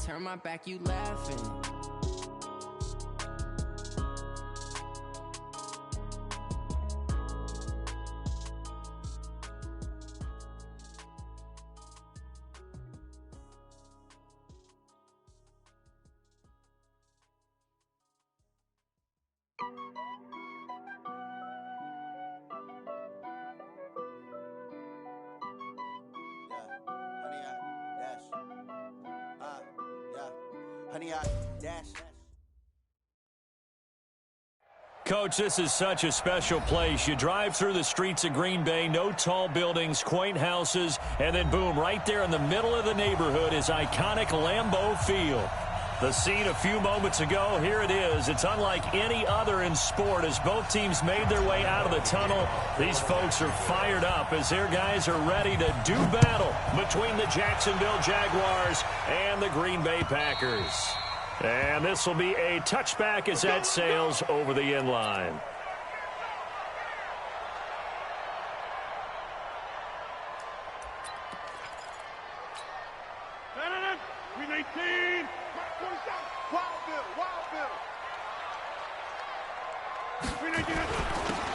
turn my back, you laughing. Coach, this is such a special place. You drive through the streets of Green Bay, no tall buildings, quaint houses, and then boom, right there in the middle of the neighborhood is iconic Lambeau Field. The scene a few moments ago, here it is. It's unlike any other in sport as both teams made their way out of the tunnel. These folks are fired up as their guys are ready to do battle between the Jacksonville Jaguars and the Green Bay Packers. And this will be a touchback as that sails over the end line.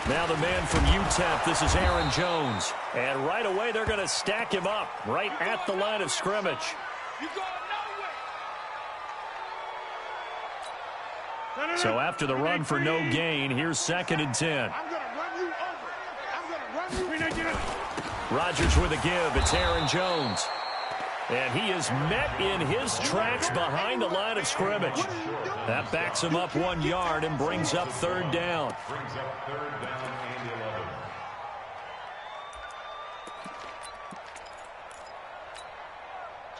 Now the man from UTEP, this is Aaron Jones. And right away they're going to stack him up right at the line of scrimmage. So after the run for no gain, here's 2nd and 10. Rodgers with a give. It's Aaron Jones. And he is met in his tracks behind the line of scrimmage. That backs him up 1 yard and brings up 3rd down.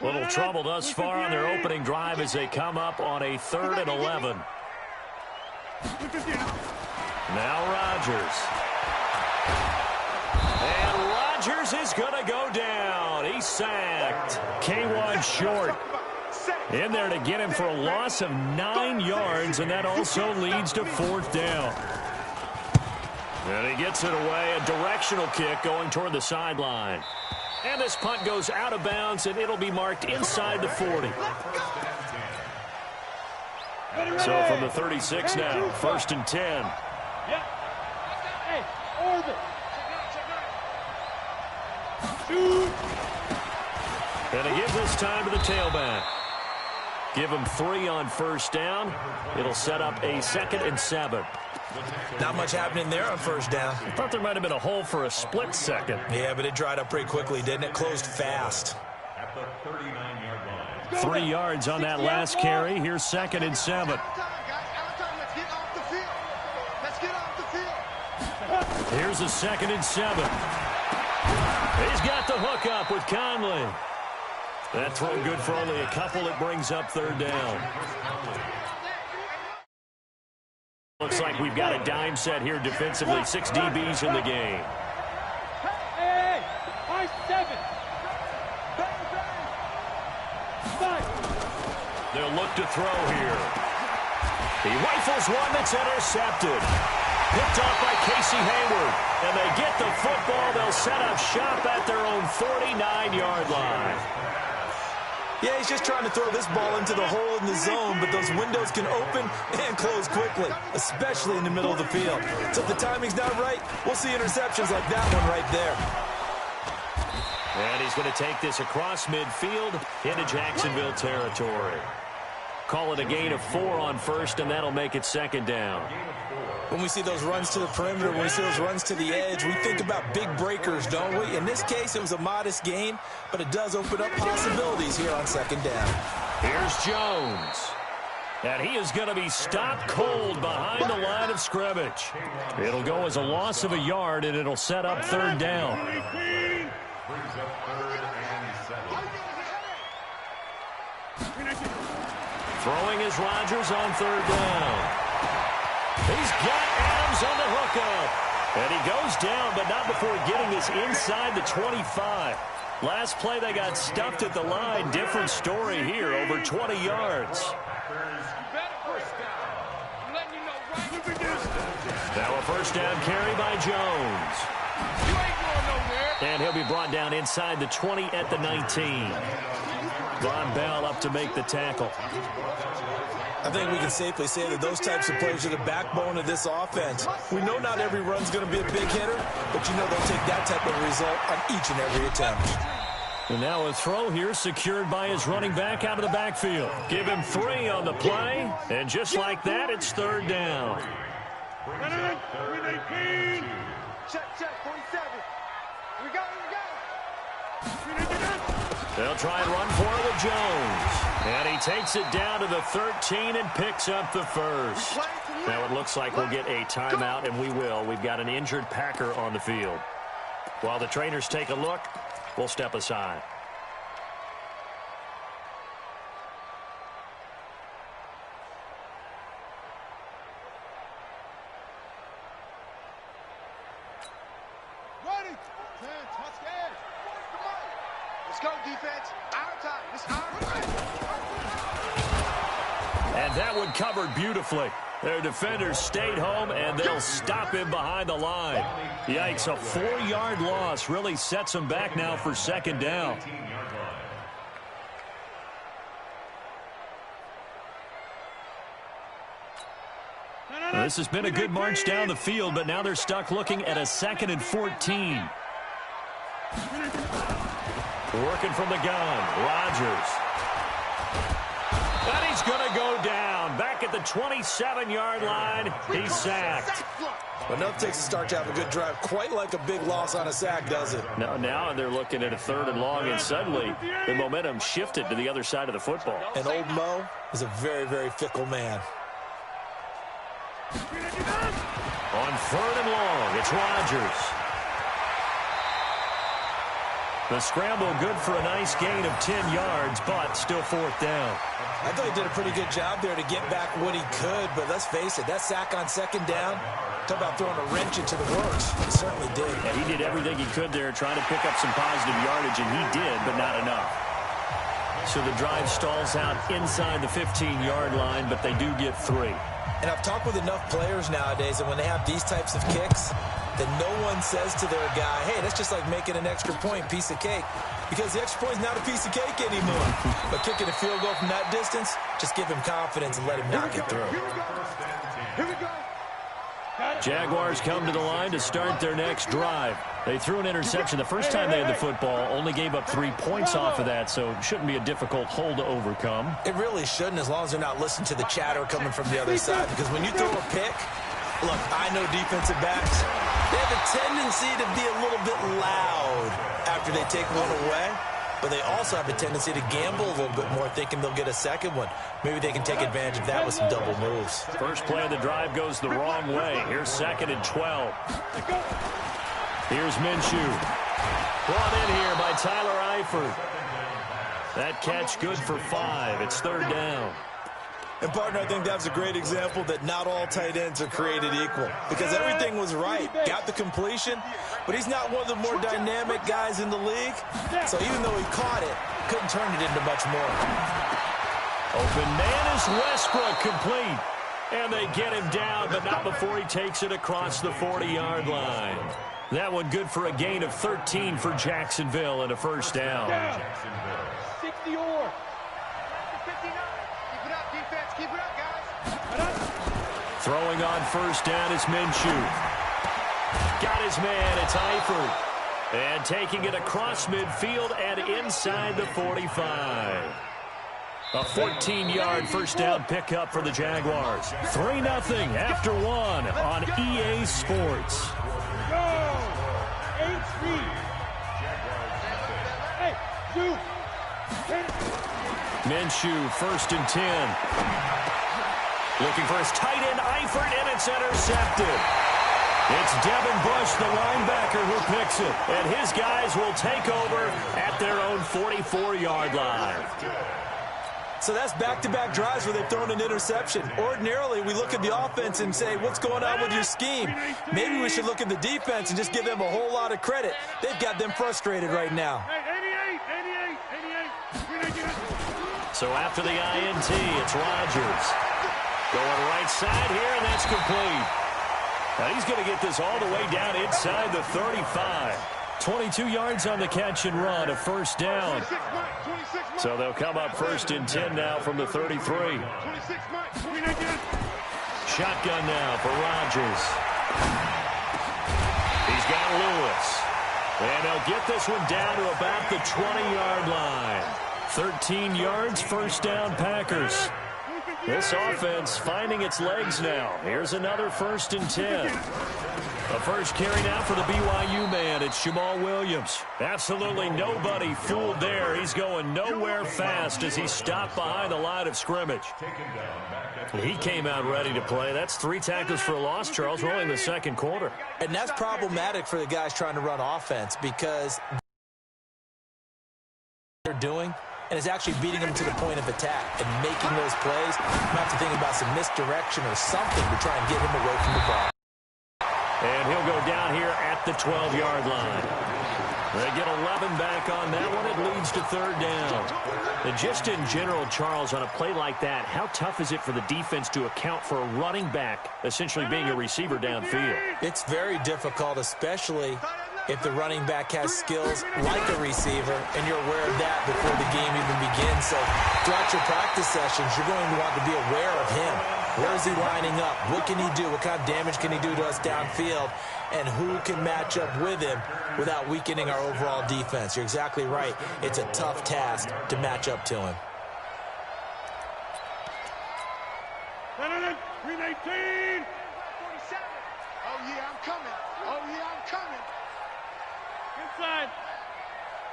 Little trouble thus far on their opening drive as they come up on a 3rd and 11. Now Rodgers. And Rodgers is going to go down. He's sacked. K1 short. In there to get him for a loss of 9 yards, and that also leads to 4th down. And he gets it away. A directional kick going toward the sideline. And this punt goes out of bounds, and it'll be marked inside the 40. So from the 36 now, 1st and 10. And they give this time to the tailback. Give him 3 on 1st down. It'll set up a 2nd and 7. Not much happening there on 1st down. I thought there might have been a hole for a split second. Yeah, but it dried up pretty quickly, didn't it? Closed fast. 3 yards on that last carry. Here's 2nd and 7. Here's a 2nd and 7. He's got the hook up with Conley. That throw good for only a couple. It brings up 3rd down. Looks like we've got a dime set here defensively. 6 DBs in the game. They'll look to throw here. He rifles one that's intercepted. Picked off by Casey Hayward. And they get the football. They'll set up shop at their own 49-yard line. Yeah, he's just trying to throw this ball into the hole in the zone, but those windows can open and close quickly, especially in the middle of the field. So if the timing's not right, we'll see interceptions like that one right there. And he's going to take this across midfield into Jacksonville territory. Call it a gain of 4 on 1st, and that'll make it 2nd down. When we see those runs to the perimeter, when we see those runs to the edge, we think about big breakers, don't we? In this case, it was a modest gain, but it does open up possibilities here on 2nd down. Here's Jones. And he is going to be stopped cold behind the line of scrimmage. It'll go as a loss of a yard, and it'll set up 3rd down. Throwing is Rodgers on 3rd down. He's got Adams on the hookup. And he goes down, but not before getting this inside the 25. Last play, they got stuffed at the line. Different story here, over 20 yards. Now a 1st down carry by Jones. And he'll be brought down inside the 20 at the 19. Von Bell up to make the tackle. I think we can safely say that those types of players are the backbone of this offense. We know not every run's going to be a big hitter, but you know they'll take that type of result on each and every attempt. And now a throw here secured by his running back out of the backfield. Give him 3 on the play, and just like that, it's third down. Check, 47. We go. They'll try and run for it with Jones. And he takes it down to the 13 and picks up the first. Now it looks like we'll get a timeout, and we will. We've got an injured Packer on the field. While the trainers take a look, we'll step aside. Ready. Let's go, defense. Our time. It's our time. And that one covered beautifully. Their defenders stayed home, and they'll stop him behind the line. Yikes, a 4-yard loss really sets them back now for second down. This has been a good march down the field, but now they're stuck looking at a 2nd and 14. Working from the gun, Rodgers. And he's going to go down. Back at the 27-yard line, he's sacked. Well, enough takes a start to have a good drive. Quite like a big loss on a sack, does it? Now they're looking at a 3rd and long, and suddenly the momentum shifted to the other side of the football. And old Mo is a very, very fickle man. On 3rd and long, it's Rodgers. The scramble good for a nice gain of 10 yards, but still 4th down. I thought he did a pretty good job there to get back what he could, but let's face it, that sack on 2nd down, talk about throwing a wrench into the works. He certainly did. Yeah, he did everything he could there, trying to pick up some positive yardage, and he did, but not enough. So the drive stalls out inside the 15-yard line, but they do get 3. And I've talked with enough players nowadays, and when they have these types of kicks, that no one says to their guy, hey, that's just like making an extra point, piece of cake. Because the extra point is not a piece of cake anymore. But kicking a field goal from that distance, just give him confidence and let him knock it through. Here we go. Jaguars come to the line to start their next drive. They threw an interception the first time they had the football, only gave up 3 points off of that, so it shouldn't be a difficult hole to overcome. It really shouldn't, as long as they're not listening to the chatter coming from the other side. Because when you throw a pick, look, I know defensive backs, they have a tendency to be a little bit loud after they take one away. But they also have a tendency to gamble a little bit more, thinking they'll get a second one. Maybe they can take advantage of that with some double moves. First play of the drive goes the wrong way. Here's 2nd and 12. Here's Minshew. Brought in here by Tyler Eifert. That catch good for 5. It's 3rd down. And, partner, I think that's a great example that not all tight ends are created equal. Because everything was right. Got the completion, but he's not one of the more dynamic guys in the league. So even though he caught it, couldn't turn it into much more. Open man is Westbrook, complete. And they get him down, but not before he takes it across the 40-yard line. That one good for a gain of 13 for Jacksonville and a first down. 60 or 59. Keep it up, defense. Keep it up, guys. Throwing on first down is Minshew. Got his man. It's Eifert. And taking it across midfield and inside the 45. A 14-yard first down pickup for the Jaguars. 3-0 after 1 on EA Sports. Go! HB. Hey, shoot. Minshew, 1st and 10. Looking for his tight end, Eifert, and it's intercepted. It's Devin Bush, the linebacker, who picks it. And his guys will take over at their own 44-yard line. So that's back-to-back drives where they've thrown an interception. Ordinarily, we look at the offense and say, what's going on with your scheme? Maybe we should look at the defense and just give them a whole lot of credit. They've got them frustrated right now. So after the INT, it's Rodgers. Going right side here, and that's complete. Now he's going to get this all the way down inside the 35. 22 yards on the catch and run, a first down. So they'll come up 1st and 10 now from the 33. Shotgun now for Rodgers. He's got Lewis. And they'll get this one down to about the 20-yard line. 13 yards, first down Packers. This offense finding its legs now. Here's another 1st and 10. The first carry now for the BYU man. It's Jamal Williams. Absolutely nobody fooled there. He's going nowhere fast as he stopped behind the line of scrimmage. He came out ready to play. That's 3 tackles for a loss, Charles. We're only in the second quarter. And that's problematic for the guys trying to run offense because they're doing and it's actually beating them to the point of attack and making those plays. You have to think about some misdirection or something to try and get him away from the ball. And he'll go down here at the 12-yard line. They get 11 back on that one. It leads to 3rd down. And just in general, Charles, on a play like that, how tough is it for the defense to account for a running back essentially being a receiver downfield? It's very difficult, especially if the running back has skills like a receiver, and you're aware of that before the game even begins. So throughout your practice sessions, you're going to want to be aware of him. Where is he lining up? What can he do? What kind of damage can he do to us downfield? And who can match up with him without weakening our overall defense? You're exactly right. It's a tough task to match up to him. 319. 47. Oh, yeah, I'm coming. Oh, yeah, I'm coming. Inside.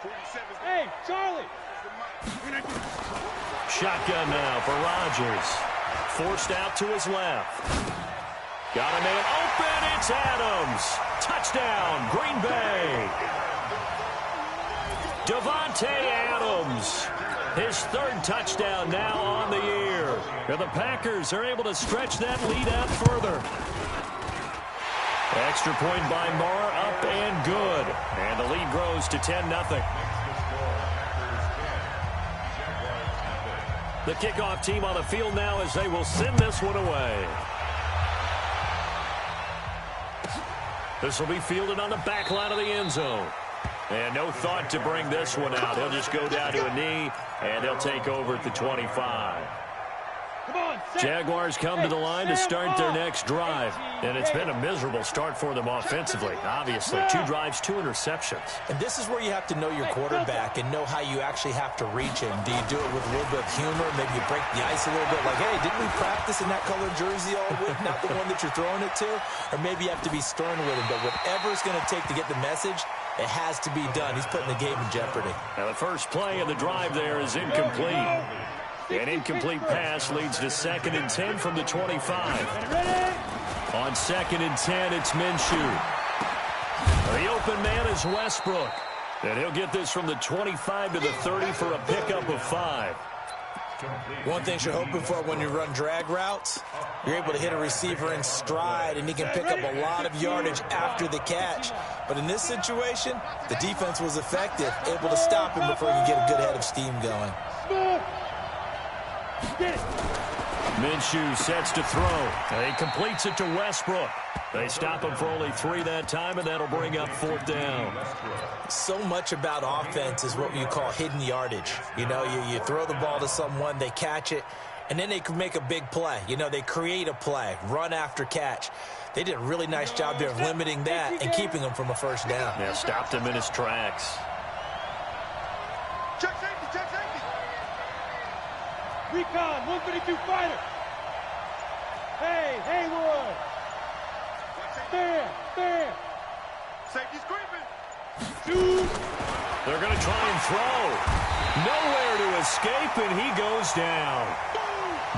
47. Hey, Charlie. Shotgun now for Rodgers. Forced out to his left. Got a man open. It's Adams. Touchdown, Green Bay. Davante Adams. His 3rd touchdown now on the year. And the Packers are able to stretch that lead out further. Extra point by Moore, up and good. And the lead grows to 10-0. The kickoff team on the field now as they will send this one away. This will be fielded on the back line of the end zone. And no thought to bring this one out. He'll just go down to a knee, and they'll take over at the 25. Jaguars come to the line to start their next drive. And it's been a miserable start for them offensively. Obviously, 2 drives, 2 interceptions. And this is where you have to know your quarterback and know how you actually have to reach him. Do you do it with a little bit of humor? Maybe you break the ice a little bit like, hey, didn't we practice in that colored jersey all week? Not the one that you're throwing it to? Or maybe you have to be stern with him. But whatever it's going to take to get the message, it has to be done. He's putting the game in jeopardy. Now the first play of the drive there is incomplete. An incomplete pass leads to 2nd and 10 from the 25. On 2nd and 10, it's Minshew. The open man is Westbrook. And he'll get this from the 25 to the 30 for a pickup of 5. One thing you're hoping for when you run drag routes, you're able to hit a receiver in stride, and he can pick up a lot of yardage after the catch. But in this situation, the defense was effective, able to stop him before he could get a good head of steam going. Minshew sets to throw. And he completes it to Westbrook. They stop him for only 3 that time, and that'll bring up 4th down. So much about offense is what you call hidden yardage. You know, you throw the ball to someone, they catch it, and then they can make a big play. You know, they create a play, run after catch. They did a really nice job there of limiting that and keeping him from a 1st down. Yeah, stopped him in his tracks. Check safety, check safety. Recon, 152 fighter. Hey, Haywood. There. Safety's creeping. Shoot. They're going to try and throw. Nowhere to escape, and he goes down.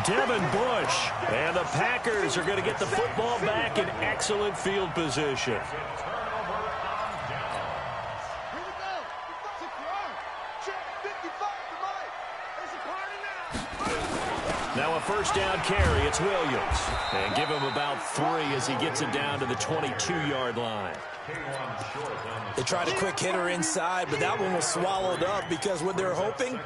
Devin Bush. And the Packers are going to get the football back in excellent field position. Now a 1st down carry. It's Williams. And give him about 3 as he gets it down to the 22-yard line. They tried a quick hitter inside, but that one was swallowed up because what they're hoping,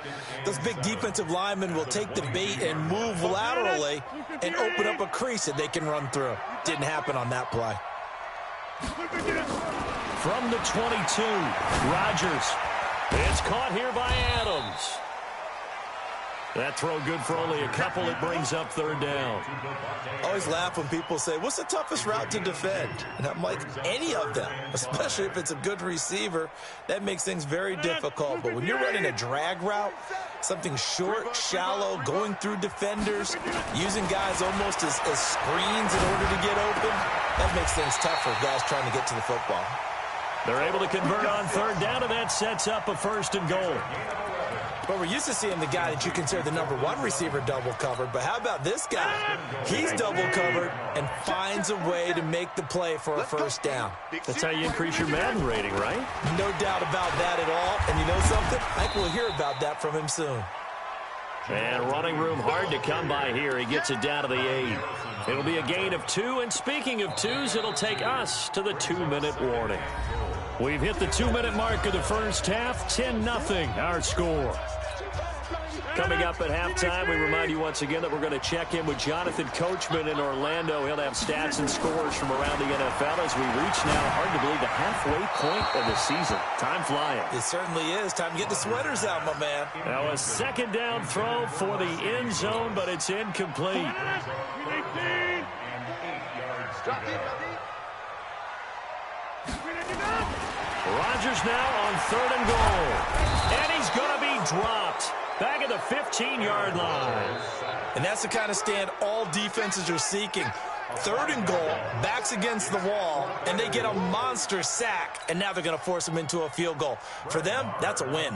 those big defensive linemen will take the bait and move laterally and open up a crease that they can run through. Didn't happen on that play. from the 22. Rodgers. It's caught here by Adams. That throw good for only a couple. It brings up third down. I always laugh when people say, what's the toughest route to defend? And I'm like, any of them, especially if it's a good receiver. That makes things very difficult. But when you're running a drag route, something short, shallow, going through defenders, using guys almost as screens in order to get open, that makes things tough for guys trying to get to the football. They're able to convert on third down, and that sets up a 1st and goal. But we're used to seeing the guy that you consider the number 1 receiver double covered. But how about this guy? He's double covered and finds a way to make the play for a 1st down. That's how you increase your Madden rating, right? No doubt about that at all. And you know something? I think we'll hear about that from him soon. And running room hard to come by here. He gets it down to the 8. It'll be a gain of 2. And speaking of 2s, it'll take us to the 2-minute warning. We've hit the 2-minute mark of the first half. 10-0 our score. Coming up at halftime, we remind you once again that we're going to check in with Jonathan Coachman in Orlando. He'll have stats and scores from around the NFL as we reach now, hard to believe, the halfway point of the season. Time flying. It certainly is. Time to get the sweaters out, my man. Now a 2nd down throw for the end zone, but it's incomplete. Rodgers now on 3rd and goal. And he's going to be dropped. Back at the 15-yard line. And that's the kind of stand all defenses are seeking. 3rd and goal, backs against the wall, and they get a monster sack, and now they're going to force them into a field goal. For them, that's a win.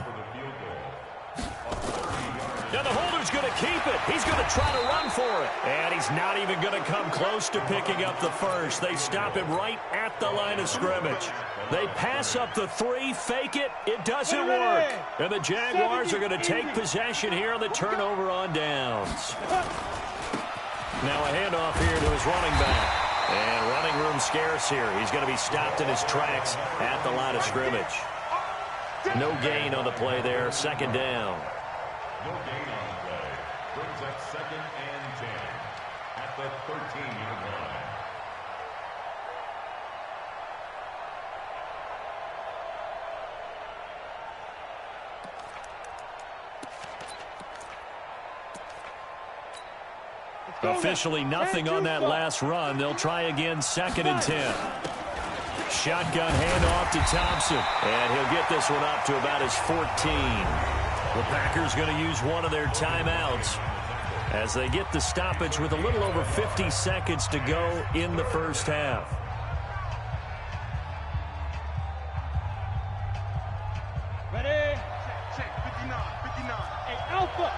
Now the holder's going to keep it. He's going to try to run for it. And he's not even going to come close to picking up the first. They stop him right at the line of scrimmage. They pass up the 3, fake it. It doesn't work. And the Jaguars are going to take possession here on the turnover on downs. Now a handoff here to his running back. And running room scarce here. He's going to be stopped in his tracks at the line of scrimmage. No gain on the play there. 2nd down. No gain on the play. Brings up 2nd and 10 at the 13-yard line. Officially nothing on that last run. They'll try again, 2nd and 10. Shotgun handoff to Thompson. And he'll get this one up to about his 14. The Packers going to use one of their timeouts as they get the stoppage with a little over 50 seconds to go in the first half. Ready? Check, 59. Hey, Alpha.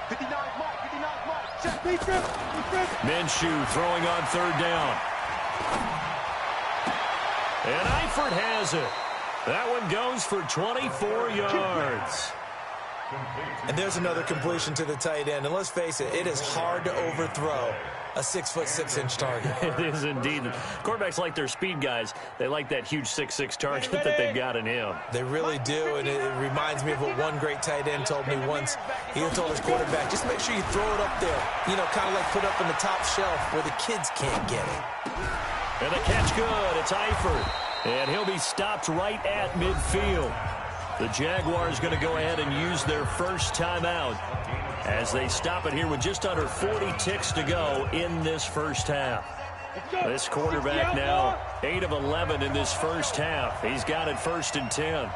59 Mike. Check. Minshew throwing on 3rd down. And Eifert has it. That one goes for 24 yards. And there's another completion to the tight end. And let's face it, it is hard to overthrow a 6'6" target. It is indeed. Quarterbacks like their speed guys. They like that huge 6'6" target that they've got in him. They really do, and it reminds me of what one great tight end told me once. He told his quarterback, just make sure you throw it up there. You know, kind of like put up in the top shelf where the kids can't get it. And the catch good. It's Eifert. And he'll be stopped right at midfield. The Jaguars going to go ahead and use their first timeout as they stop it here with just under 40 ticks to go in this first half. This quarterback now 8 of 11 in this first half. He's got it 1st and 10.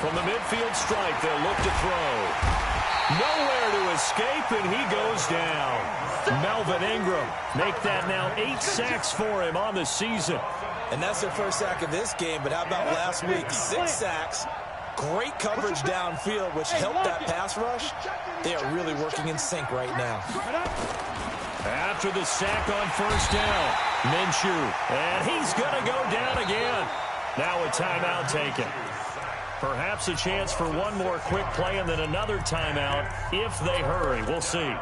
From the midfield stripe, they'll look to throw. Nowhere to escape, and he goes down. Melvin Ingram make that now 8 sacks for him on the season. And that's their first sack of this game, but how about last week? 6 sacks, great coverage downfield, which helped that pass rush. They are really working in sync right now. After the sack on 1st down, Minshew, and he's going to go down again. Now a timeout taken. Perhaps a chance for one more quick play and then another timeout if they hurry. We'll see.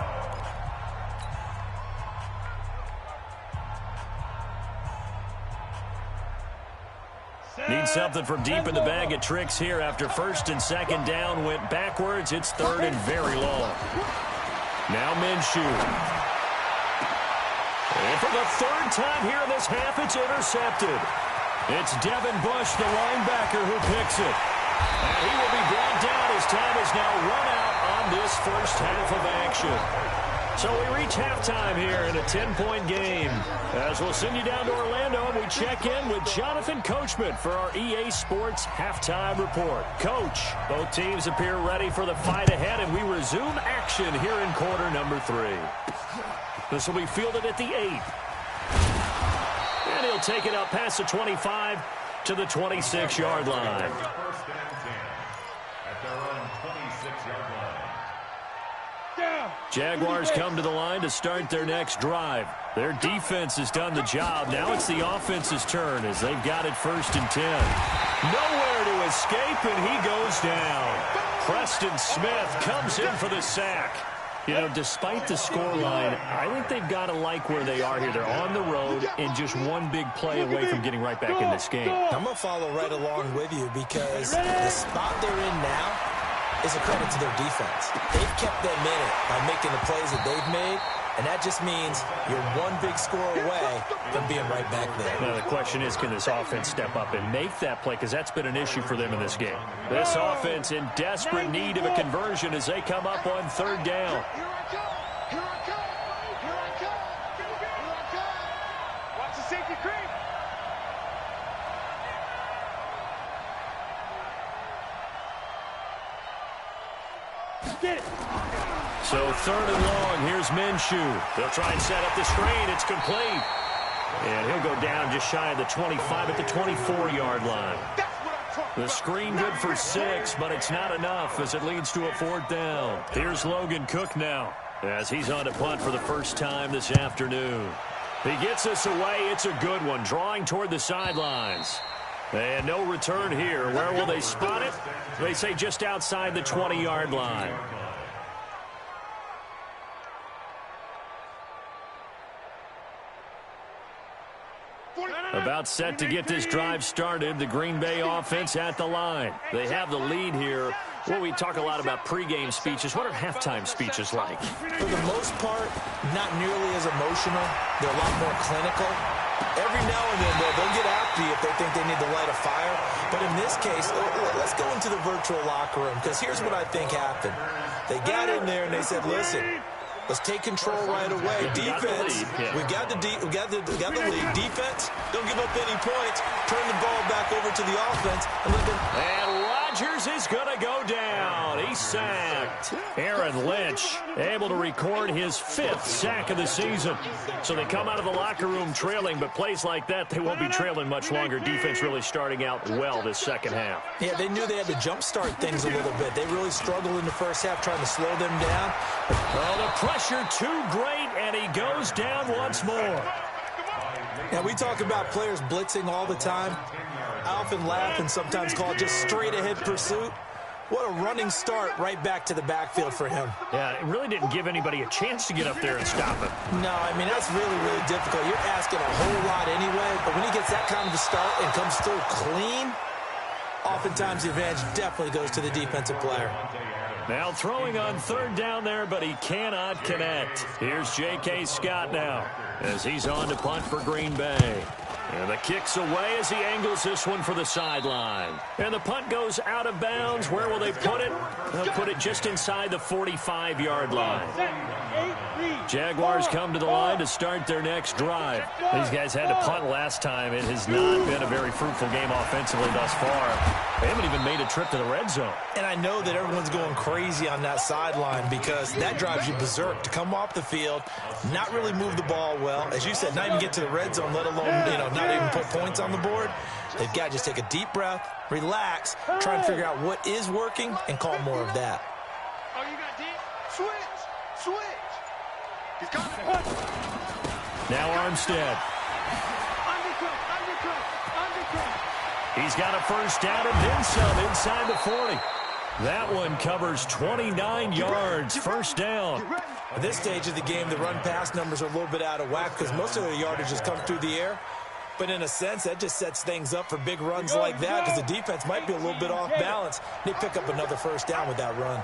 Need something from deep in the bag of tricks here after 1st and 2nd down went backwards. It's 3rd and very long. Now Minshew. And for the third time here in this half, it's intercepted. It's Devin Bush, the linebacker, who picks it. And he will be brought down as time is now run out on this first half of action. So we reach halftime here in a 10-point game. As we'll send you down to Orlando, and we check in with Jonathan Coachman for our EA Sports Halftime Report. Coach, both teams appear ready for the fight ahead, and we resume action here in quarter number 3. This will be fielded at the 8. And he'll take it up past the 25 to the 26-yard line. Jaguars come to the line to start their next drive. Their defense has done the job. Now it's the offense's turn as they've got it first and 10. Nowhere to escape, and he goes down. Preston Smith comes in for the sack. You know, despite the scoreline, I think they've got to like where they are here. They're on the road and just one big play away from getting right back in this game. I'm going to follow right along with you because the spot they're in now is a credit to their defense. They've kept them in it by making the plays that they've made, and that just means you're one big score away from being right back there. Now, the question is, can this offense step up and make that play? Because that's been an issue for them in this game. This offense in desperate need of a conversion as they come up on third down. Here I come. Here I come. Here I come. Here I come. Watch the safety creep. Get it. So third and long, here's Minshew. They'll try and set up the screen. It's complete. And he'll go down just shy of the 25 at the 24-yard line. The screen good for 6, but it's not enough as it leads to a 4th down. Here's Logan Cook now as he's on to punt for the first time this afternoon. He gets us away. It's a good one, drawing toward the sidelines. And no return here. Where will they spot it? They say just outside the 20-yard line. About set to get this drive started, the Green Bay offense at the line. They have the lead here. Well, we talk a lot about pregame speeches. What are halftime speeches like? For the most part, not nearly as emotional. They're a lot more clinical. Every now and then, they'll get after you if they think they need to light a fire. But in this case, let's go into the virtual locker room, because here's what I think happened. They got in there and they said, listen, let's take control right away. Defense, we got the lead. Defense, don't give up any points. Turn the ball back over to the offense. And Rodgers is going to go down. He's sacked. Aaron Lynch able to record his 5th sack of the season. So they come out of the locker room trailing, but plays like that, they won't be trailing much longer. Defense really starting out well this second half. Yeah, they knew they had to jumpstart things a little bit. They really struggled in the first half trying to slow them down. Well, the pressure too great, and he goes down once more. Now, we talk about players blitzing all the time. I often laugh and sometimes call it just straight-ahead pursuit. What a running start right back to the backfield for him. Yeah, it really didn't give anybody a chance to get up there and stop him. No, I mean, that's really, really difficult. You're asking a whole lot anyway, but when he gets that kind of a start and comes through clean, oftentimes the advantage definitely goes to the defensive player. Now throwing on third down there, but he cannot connect. Here's J.K. Scott now as he's on to punt for Green Bay. And the kick's away as he angles this one for the sideline. And the punt goes out of bounds. Where will they put it? They'll put it just inside the 45-yard line. Jaguars come to the line to start their next drive. These guys had to punt last time. It has not been a very fruitful game offensively thus far. They haven't even made a trip to the red zone. And I know that everyone's going crazy on that sideline because that drives you berserk to come off the field, not really move the ball well. As you said, not even get to the red zone, let alone, not even put points on the board. They've got to just take a deep breath, relax, try and figure out what is working, and call more of that. Oh, you got deep? Switch. He's got it. Now Armstead. Undercut. He's got a first down and then some inside the 40. That one covers 29 yards, first down. At this stage of the game, the run-pass numbers are a little bit out of whack because most of their yardage has come through the air. But in a sense, that just sets things up for big runs like that because the defense might be a little bit off balance. They pick up another first down with that run.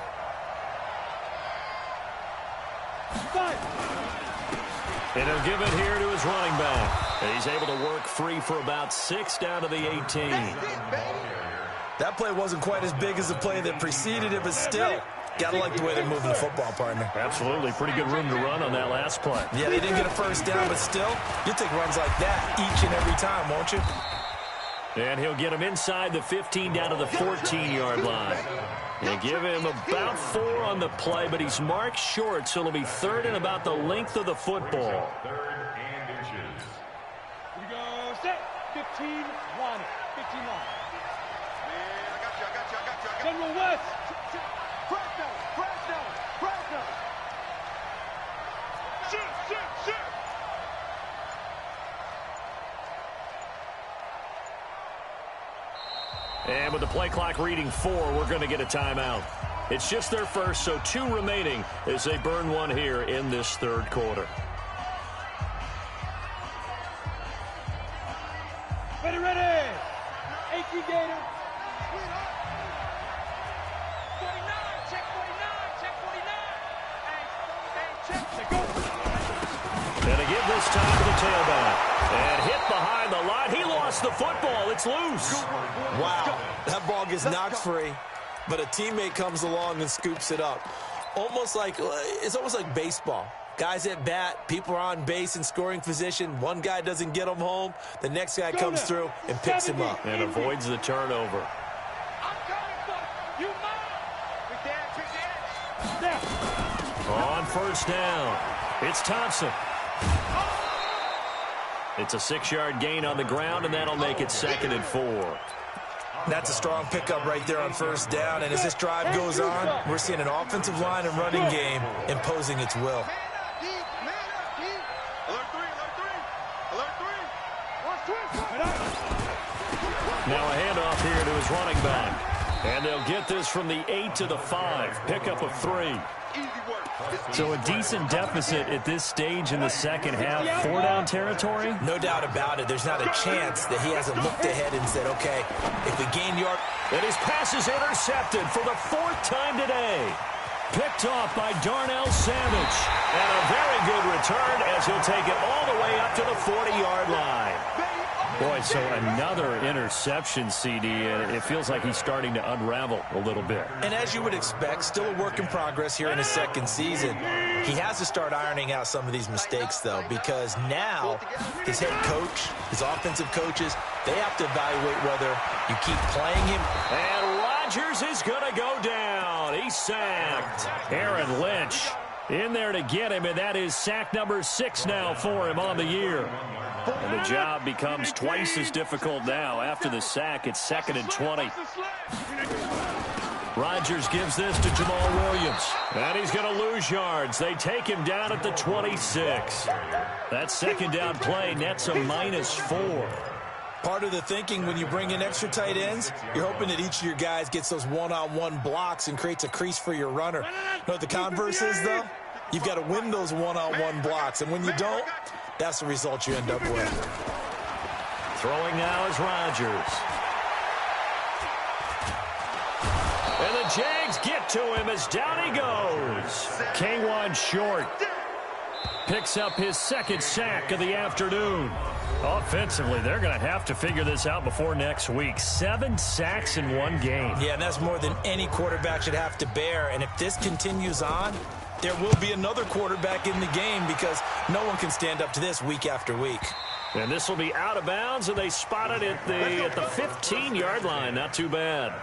And he'll give it here to his running back. And he's able to work free for about 6 down to the 18. That play wasn't quite as big as the play that preceded it, but still, gotta like the way they're moving the football, partner. Absolutely. Pretty good room to run on that last play. Yeah, they didn't get a first down, but still, you take runs like that each and every time, won't you? And he'll get him inside the 15 down to the 14-yard line. They give him about 4 on the play, but he's marked short, so it'll be 3rd and about the length of the football. 3rd and inches. Here we go. Set. 15 line. 15 line. Man, I got you. General West. Press down. Shoot. And with the play clock reading 4, we're going to get a timeout. It's just their first, so 2 remaining as they burn one here in this 3rd quarter. Ready. 18 Gator. 49. Check 49. And to give this time to the tailback. And hit behind the line. He lost the football. It's loose. Wow, that ball gets knocked free, but a teammate comes along and scoops it up. It's almost like baseball. Guys at bat, people are on base in scoring position. One guy doesn't get him home. The next guy comes through and picks him up. And avoids the turnover. On first down, it's Thompson. It's a 6-yard gain on the ground, and that'll make it 2nd and 4. That's a strong pickup right there on first down, and as this drive goes on, we're seeing an offensive line and running game imposing its will. Now a handoff here to his running back. And they'll get this from the 8 to the 5. Pickup of 3. So a decent deficit at this stage in the second half. 4-down territory? No doubt about it. There's not a chance that he hasn't looked ahead and said, okay, if we gain yard. And his pass is intercepted for the 4th time today. Picked off by Darnell Savage. And a very good return as he'll take it all the way up to the 40-yard line. Boy, so another interception, CD, and it feels like he's starting to unravel a little bit. And as you would expect, still a work in progress here in his 2nd season. He has to start ironing out some of these mistakes, though, because now his head coach, his offensive coaches, they have to evaluate whether you keep playing him. And Rodgers is going to go down. He's sacked. Aaron Lynch in there to get him, and that is sack number 6 now for him on the year. And the job becomes twice as difficult now. After the sack, it's 2nd and 20. Rodgers gives this to Jamal Williams. And he's going to lose yards. They take him down at the 26. That 2nd down play nets a -4. Part of the thinking when you bring in extra tight ends, you're hoping that each of your guys gets those one-on-one blocks and creates a crease for your runner. You know what the converse is, though? You've got to win those one-on-one blocks. And when you don't, that's the result you end up with. Throwing now is Rodgers. And the Jags get to him as down he goes. Kawann Short picks up his 2nd sack of the afternoon. Offensively, they're going to have to figure this out before next week. 7 sacks in one game. Yeah, and that's more than any quarterback should have to bear. And if this continues on, there will be another quarterback in the game because no one can stand up to this week after week. And this will be out of bounds, and they spot it at the 15-yard line. Not too bad.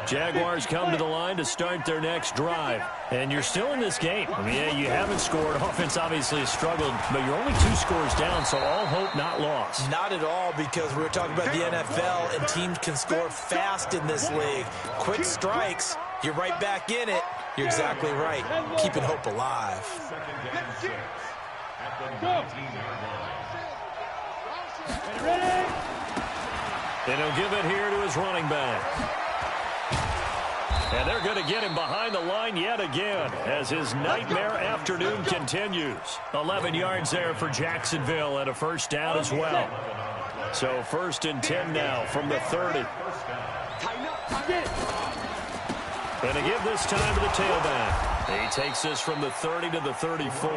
Jaguars come to the line to start their next drive. And you're still in this game. I mean, yeah, you haven't scored. Offense obviously has struggled, but you're only 2 scores down, so all hope not lost. Not at all, because we were talking about the NFL, and teams can score fast in this league. Quick strikes, you're right back in it. You're exactly right. Keeping hope alive. And he'll give it here to his running back. And they're going to get him behind the line yet again as his nightmare afternoon continues. 11 yards there for Jacksonville and a 1st down as well. So 1st and 10 now from the 30. And to give this time to the tailback. He takes this from the 30 to the 34.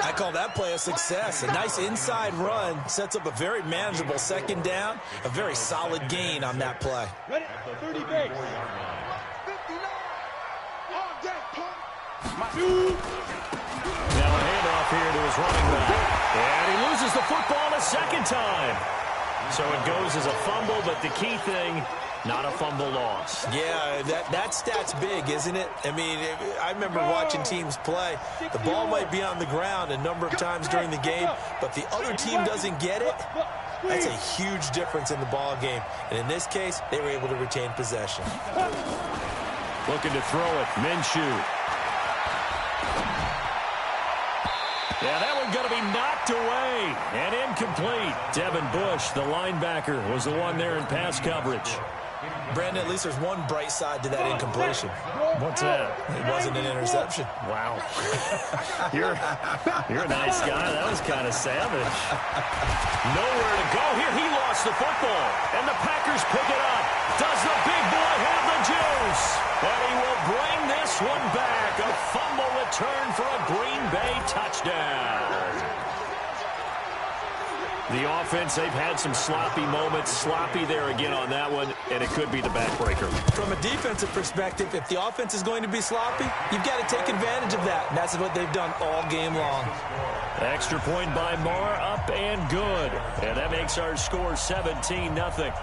I call that play a success. A nice inside run sets up a very manageable second down. A very solid gain on that play. Ready? 30 base. Now a handoff here to his running back. And he loses the football a second time. So it goes as a fumble, but the key thing, not a fumble loss. Yeah, that stat's big, isn't it? I mean, I remember watching teams play. The ball might be on the ground a number of times during the game, but the other team doesn't get it. That's a huge difference in the ball game. And in this case, they were able to retain possession. Looking to throw it, Minshew. Yeah, that one going to be knocked away and incomplete. Devin Bush, the linebacker, was the one there in pass coverage. Brandon, at least there's one bright side to that incompletion. What's that? It wasn't an interception. Wow. You're a nice guy. That was kind of savage. Nowhere to go here. He lost the football, and the Packers pick it up. Does the big boy have the juice? And he will bring this one back. A fumble return for a Green Bay touchdown. The offense, they've had some sloppy moments. Sloppy there again on that one, and it could be the backbreaker. From a defensive perspective, if the offense is going to be sloppy, you've got to take advantage of that, and that's what they've done all game long. Extra point by Marr, up and good. And that makes our score 17-0.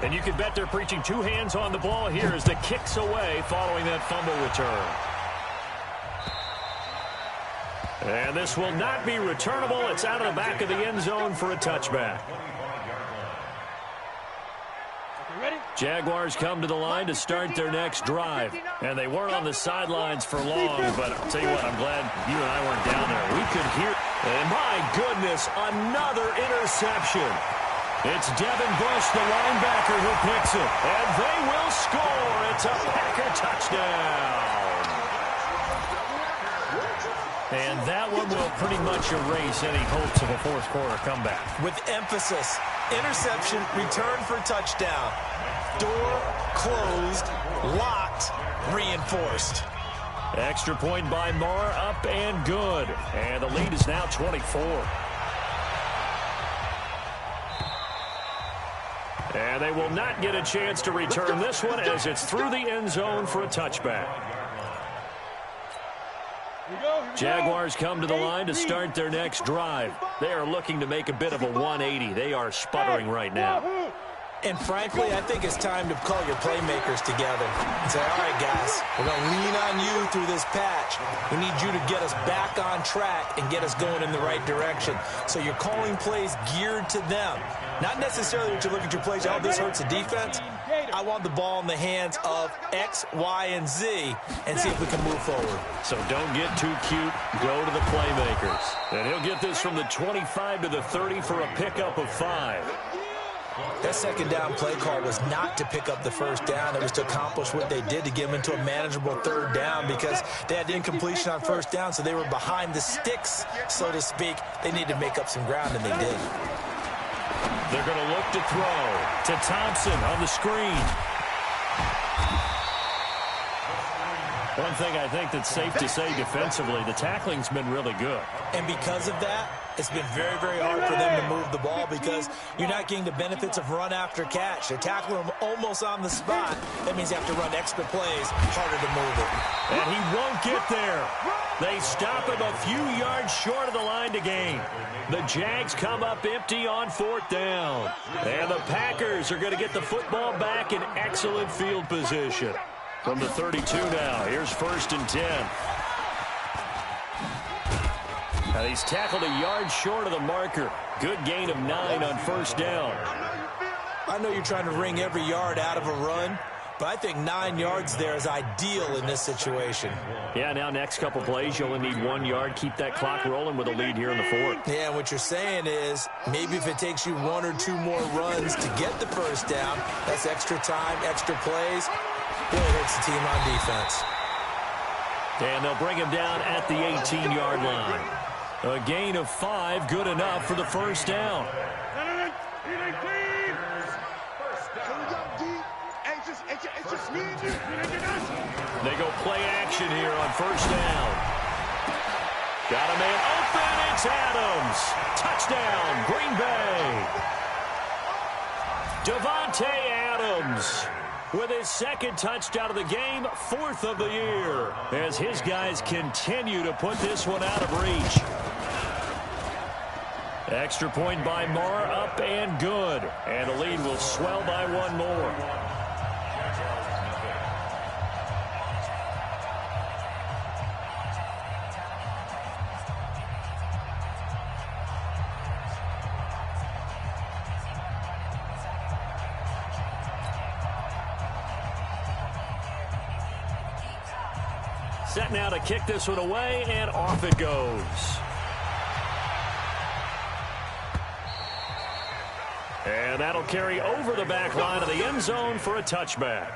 And you can bet they're preaching two hands on the ball here as the kick's away following that fumble return. And this will not be returnable. It's out of the back of the end zone for a touchback. Jaguars come to the line to start their next drive. And they weren't on the sidelines for long, but I'll tell you what, I'm glad you and I weren't down there. We could hear, and my goodness, another interception. It's Devin Bush, the linebacker, who picks it. And they will score. It's a Packer touchdown. And that one will pretty much erase any hopes of a fourth quarter comeback. With emphasis, interception, return for touchdown. Door closed, locked, reinforced. Extra point by Marr, up and good. And the lead is now 24. And they will not get a chance to return this one as it's through the end zone for a touchback. Jaguars come to the line to start their next drive. They are looking to make a bit of a 180. They are sputtering right now. And frankly, I think it's time to call your playmakers together and say, all right, guys, we're going to lean on you through this patch. We need you to get us back on track and get us going in the right direction. So you're calling plays geared to them. Not necessarily that you look at your plays, oh, this hurts the defense. I want the ball in the hands of X, Y, and Z and see if we can move forward. So don't get too cute. Go to the playmakers. And he'll get this from the 25 to the 30 for a pickup of 5. That second down play call was not to pick up the first down. It was to accomplish what they did to get them into a manageable third down because they had incompletion on first down, so they were behind the sticks, so to speak. They needed to make up some ground, and they did. They're going to look to throw to Thompson on the screen. One thing I think that's safe to say defensively, the tackling's been really good. And because of that, it's been very, very hard for them to move the ball because you're not getting the benefits of run after catch. They're tackling them almost on the spot. That means you have to run extra plays, harder to move it. And he won't get there. They stop him a few yards short of the line to gain. The Jags come up empty on fourth down. And the Packers are going to get the football back in excellent field position. From the 32 now, here's 1st and 10. Now he's tackled a yard short of the marker. Good gain of 9 on first down. I know you're trying to wring every yard out of a run, but I think 9 yards there is ideal in this situation. Yeah, now next couple plays, you only need 1 yard. Keep that clock rolling with a lead here in the fourth. Yeah, what you're saying is maybe if it takes you 1 or 2 more runs to get the first down, that's extra time, extra plays. Really hurts the team on defense. And they'll bring him down at the 18-yard line. A gain of 5, good enough for the first down. They go play action here on first down. Got a man open. It's Adams. Touchdown, Green Bay. Davante Adams with his second touchdown of the game, 4th of the year, as his guys continue to put this one out of reach. Extra point by Marr, up and good. And the lead will swell by one more. Set now to kick this one away, and off it goes. And that'll carry over the back line of the end zone for a touchback.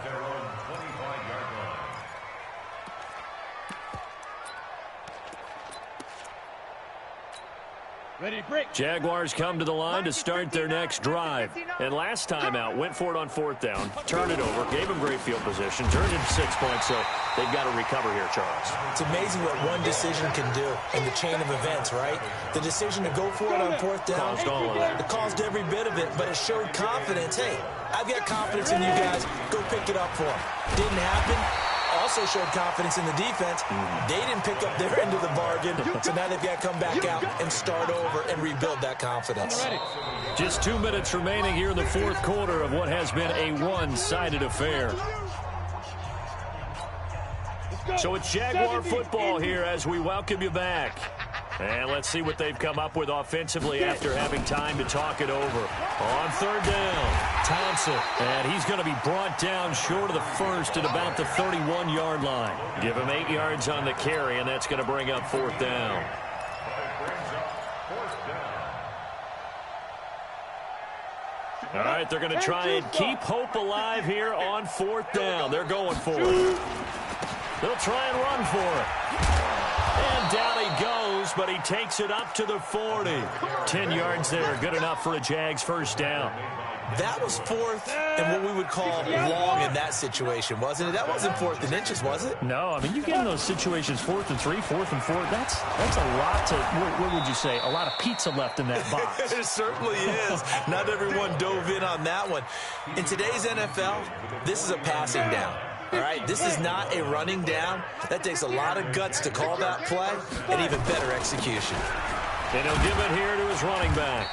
Ready, break. Jaguars come to the line to start their next drive. And last time out, went for it on 4th down, turned it over, gave them great field position, turned it 6 points, so they've got to recover here, Charles. It's amazing what one decision can do in the chain of events, right? The decision to go for it on 4th down. Caused all of that. It caused every bit of it, but it showed confidence. Hey, I've got confidence in you guys. Go pick it up for them. Didn't happen. Also showed confidence in the defense. They didn't pick up their end of the bargain, so now they've got to come back out and start over and rebuild that confidence. Just 2 minutes remaining here in the 4th quarter of what has been a one-sided affair. So it's Jaguar football here as we welcome you back. And let's see what they've come up with offensively after having time to talk it over. On 3rd down, Thompson. And he's going to be brought down short of the first at about the 31-yard line. Give him 8 yards on the carry, and that's going to bring up 4th down. All right, they're going to try and keep hope alive here on 4th down. They're going for it. They'll try and run for it. And down he goes, but he takes it up to the 40. 10 yards there, good enough for a Jags first down. That was 4th and what we would call long in that situation, wasn't it? That wasn't 4th and inches, was it? No, I mean, you get in those situations 4th and 3, 4th and 4. That's a lot to, what would you say, a lot of pizza left in that box. It certainly is. Not everyone dove in on that one. In today's NFL, this is a passing down. All right, this is not a running down. That takes a lot of guts to call that play and even better execution. And he'll give it here to his running back.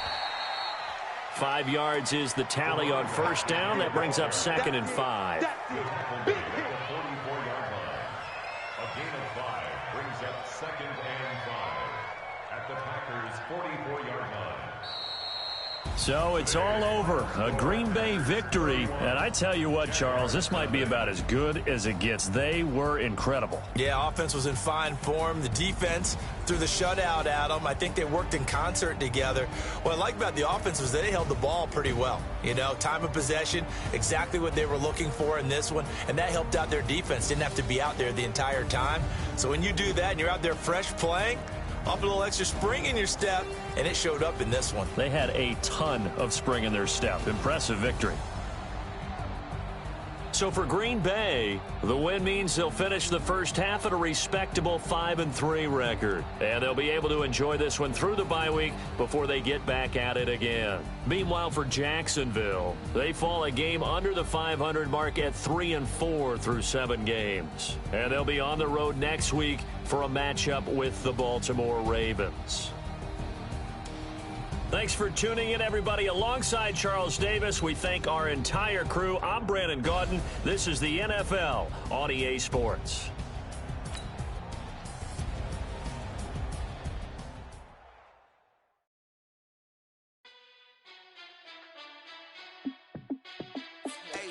5 yards is the tally on first down. That brings up 2nd and 5. A gain of 5 brings up 2nd and 5 at the Packers' 44-yard line. So it's all over. A Green Bay victory. And I tell you what, Charles, this might be about as good as it gets. They were incredible. Yeah, offense was in fine form. The defense threw the shutout at them. I think they worked in concert together. What I like about the offense was they held the ball pretty well. You know, time of possession, exactly what they were looking for in this one. And that helped out their defense. Didn't have to be out there the entire time. So when you do that and you're out there fresh playing, up a little extra spring in your step, and it showed up in this one. They had a ton of spring in their step. Impressive victory. So for Green Bay, the win means they'll finish the first half at a respectable 5-3 record. And they'll be able to enjoy this one through the bye week before they get back at it again. Meanwhile, for Jacksonville, they fall a game under the 500 mark at 3-4 through 7 games. And they'll be on the road next week for a matchup with the Baltimore Ravens. Thanks for tuning in, everybody. Alongside Charles Davis, we thank our entire crew. I'm Brandon Gaudin. This is the NFL on EA Sports. Hey,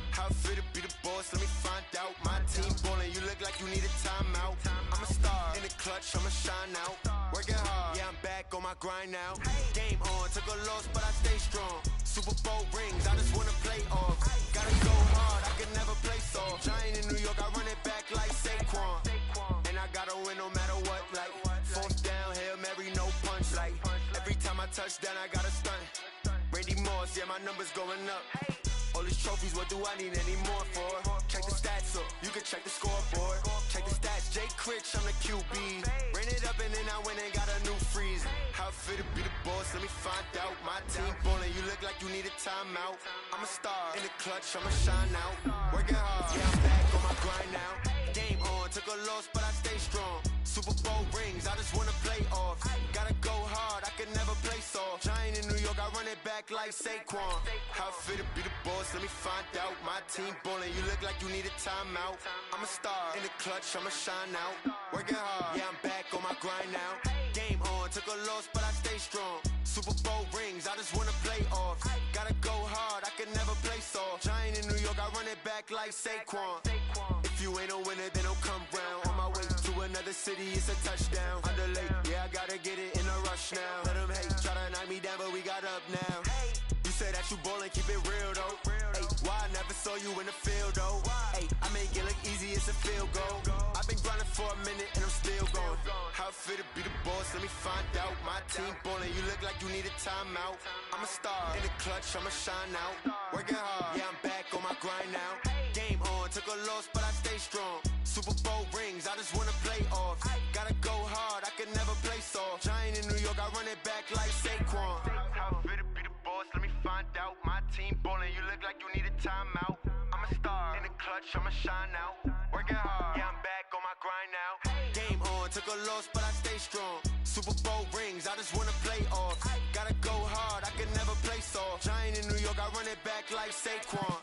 how it feel to be the boss? Let me find out. My team ballin', you look like you need a timeout. I'm a star in the clutch, I'ma shine out. Working hard, yeah, I'm back on my grind now. Game on, took a loss, but I stay strong. Super Bowl rings, I just wanna play off. Gotta go hard, I can never play soft. Giant in New York, I run it back like Saquon. And I gotta win no matter what, like 4th down, Hail Mary, no punch. Like every time I touch down, I gotta stunt. Randy Moss, yeah, my numbers going up. All these trophies, what do I need any more for? Check the stats up, you can check the scoreboard. Check the stats, Jay Critch, I'm the QB. Ran it up and then I went and got a new freeze. How it feel to be the boss, let me find out. My team ballin', you look like you need a timeout. I'm a star, in the clutch, I'ma shine out. Working hard, yeah, I'm back on my grind now. Game on, took a loss, but I stay strong. Super Bowl rings, I just wanna play off. Gotta go hard, I can never play soft. Giant in New York, I run it back like Saquon. How it feel to be the boss, let me find out. My team ballin', you look like you need a timeout. I'm a star, in the clutch, I'ma shine out. Working hard, yeah, I'm back on my grind now. Game on, took a loss, but I stay strong. Super Bowl rings, I just wanna play off. Gotta go hard, I can never play soft. Giant in New York, I run it back like Saquon. If you ain't a winner, then don't come round. On my way to another city, it's a touchdown. Under late, yeah, I gotta get it in a rush now. Let them hate, try to knock me down, but we got up now. You say that you ballin', keep it real though. Hey, why I never saw you in the field though? Hey, I make it look easy, it's a field goal. I've been grinding for a minute and I'm still going. How it feel to be the boss, let me find out. My team ballin', you look like you need a timeout. I'm a star, in the clutch, I'ma shine out. Working hard, yeah, I'm back on my grind now. Game on, took a loss, but I stay strong. Super Bowl rings, I just wanna play off. Gotta go hard, I can never play soft. Giant in New York, I run it back like Saquon. How it feel to be the boss, let me find out. My team ballin', you look like you need a timeout. I'm a star, in the clutch, I'ma shine out. Working hard, yeah, I'm back on my grind now. Game on, took a loss, but I stay strong. Super Bowl rings, I just wanna play off. Gotta go hard, I can never play soft. Giant in New York, I run it back like Saquon.